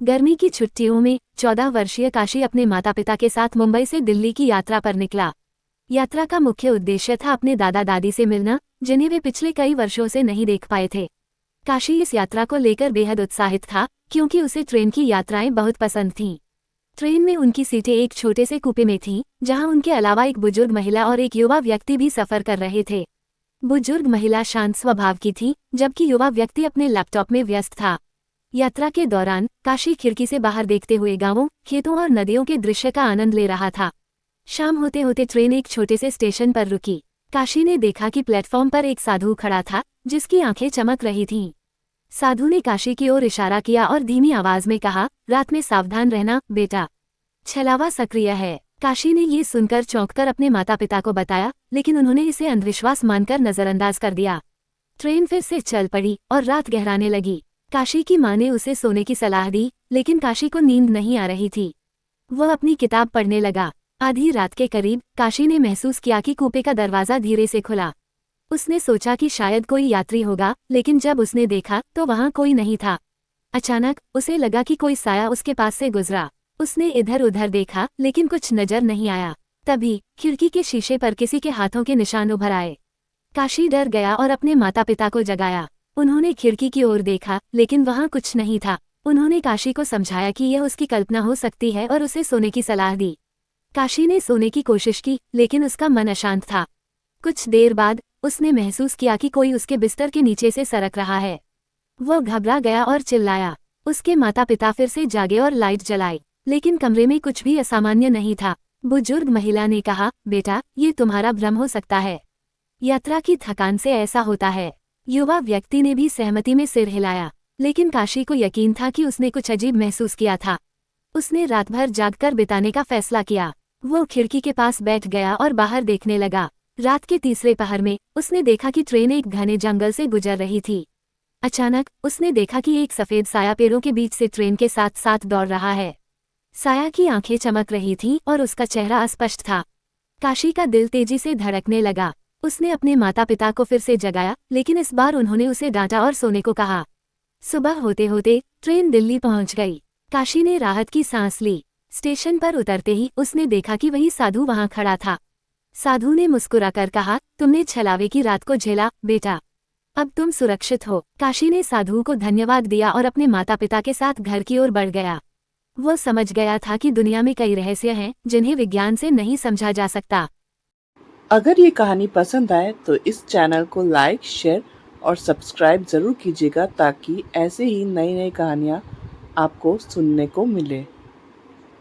गर्मी की छुट्टियों में 14 वर्षीय काशी अपने माता पिता के साथ मुंबई से दिल्ली की यात्रा पर निकला। यात्रा का मुख्य उद्देश्य था अपने दादा दादी से मिलना, जिन्हें वे पिछले कई वर्षों से नहीं देख पाए थे। काशी इस यात्रा को लेकर बेहद उत्साहित था, क्योंकि उसे ट्रेन की यात्राएं बहुत पसंद थीं। ट्रेन में उनकी सीटें एक छोटे से कूपे में थीं, जहां उनके अलावा एक बुजुर्ग महिला और एक युवा व्यक्ति भी सफर कर रहे थे। बुजुर्ग महिला शांत स्वभाव की थी, जबकि युवा व्यक्ति अपने लैपटॉप में व्यस्त था। यात्रा के दौरान काशी खिड़की से बाहर देखते हुए गांवों, खेतों और नदियों के दृश्य का आनंद ले रहा था। शाम होते होते ट्रेन एक छोटे से स्टेशन पर रुकी। काशी ने देखा कि प्लेटफॉर्म पर एक साधु खड़ा था, जिसकी आंखें चमक रही थीं। साधु ने काशी की ओर इशारा किया और धीमी आवाज में कहा, रात में सावधान रहना बेटा, छलावा सक्रिय है। काशी ने ये सुनकर चौंककर अपने माता पिता को बताया, लेकिन उन्होंने इसे अंधविश्वास मानकर नजरअंदाज कर दिया। ट्रेन फिर से चल पड़ी और रात गहराने लगी। काशी की मां ने उसे सोने की सलाह दी, लेकिन काशी को नींद नहीं आ रही थी। वह अपनी किताब पढ़ने लगा। आधी रात के करीब काशी ने महसूस किया कि कूपे का दरवाजा धीरे से खुला। उसने सोचा कि शायद कोई यात्री होगा, लेकिन जब उसने देखा तो वहां कोई नहीं था। अचानक उसे लगा कि कोई साया उसके पास से गुजरा। उसने इधर उधर देखा, लेकिन कुछ नजर नहीं आया। तभी खिड़की के शीशे पर किसी के हाथों के निशान उभर आए। काशी डर गया और अपने माता पिता को जगाया। उन्होंने खिड़की की ओर देखा, लेकिन वहां कुछ नहीं था। उन्होंने काशी को समझाया कि यह उसकी कल्पना हो सकती है और उसे सोने की सलाह दी। काशी ने सोने की कोशिश की, लेकिन उसका मन अशांत था। कुछ देर बाद उसने महसूस किया कि कोई उसके बिस्तर के नीचे से सरक रहा है। वह घबरा गया और चिल्लाया। उसके माता पिता फिर से जागे और लाइट जलाई, लेकिन कमरे में कुछ भी असामान्य नहीं था। बुजुर्ग महिला ने कहा, बेटा, ये तुम्हारा भ्रम हो सकता है। यात्रा की थकान से ऐसा होता है। युवा व्यक्ति ने भी सहमति में सिर हिलाया, लेकिन काशी को यकीन था कि उसने कुछ अजीब महसूस किया था। उसने रात भर जागकर बिताने का फैसला किया। वो खिड़की के पास बैठ गया और बाहर देखने लगा। रात के तीसरे पहर में उसने देखा कि ट्रेन एक घने जंगल से गुजर रही थी। अचानक उसने देखा कि एक सफेद साया पेड़ों के बीच से ट्रेन के साथ साथ दौड़ रहा है। साया की आंखें चमक रही थीं और उसका चेहरा अस्पष्ट था। काशी का दिल तेजी से धड़कने लगा। उसने अपने माता पिता को फिर से जगाया, लेकिन इस बार उन्होंने उसे डांटा और सोने को कहा। सुबह होते होते ट्रेन दिल्ली पहुंच गई। काशी ने राहत की सांस ली। स्टेशन पर उतरते ही उसने देखा कि वही साधु वहां खड़ा था। साधु ने मुस्कुराकर कहा, तुमने छलावे की रात को झेला बेटा, अब तुम सुरक्षित हो। काशी ने साधु को धन्यवाद दिया और अपने माता पिता के साथ घर की ओर बढ़ गया। वो समझ गया था कि दुनिया में कई रहस्य हैं, जिन्हें विज्ञान से नहीं समझा जा सकता। अगर ये कहानी पसंद आए तो इस चैनल को लाइक, शेयर और सब्सक्राइब ज़रूर कीजिएगा, ताकि ऐसे ही नई नई कहानियाँ आपको सुनने को मिले।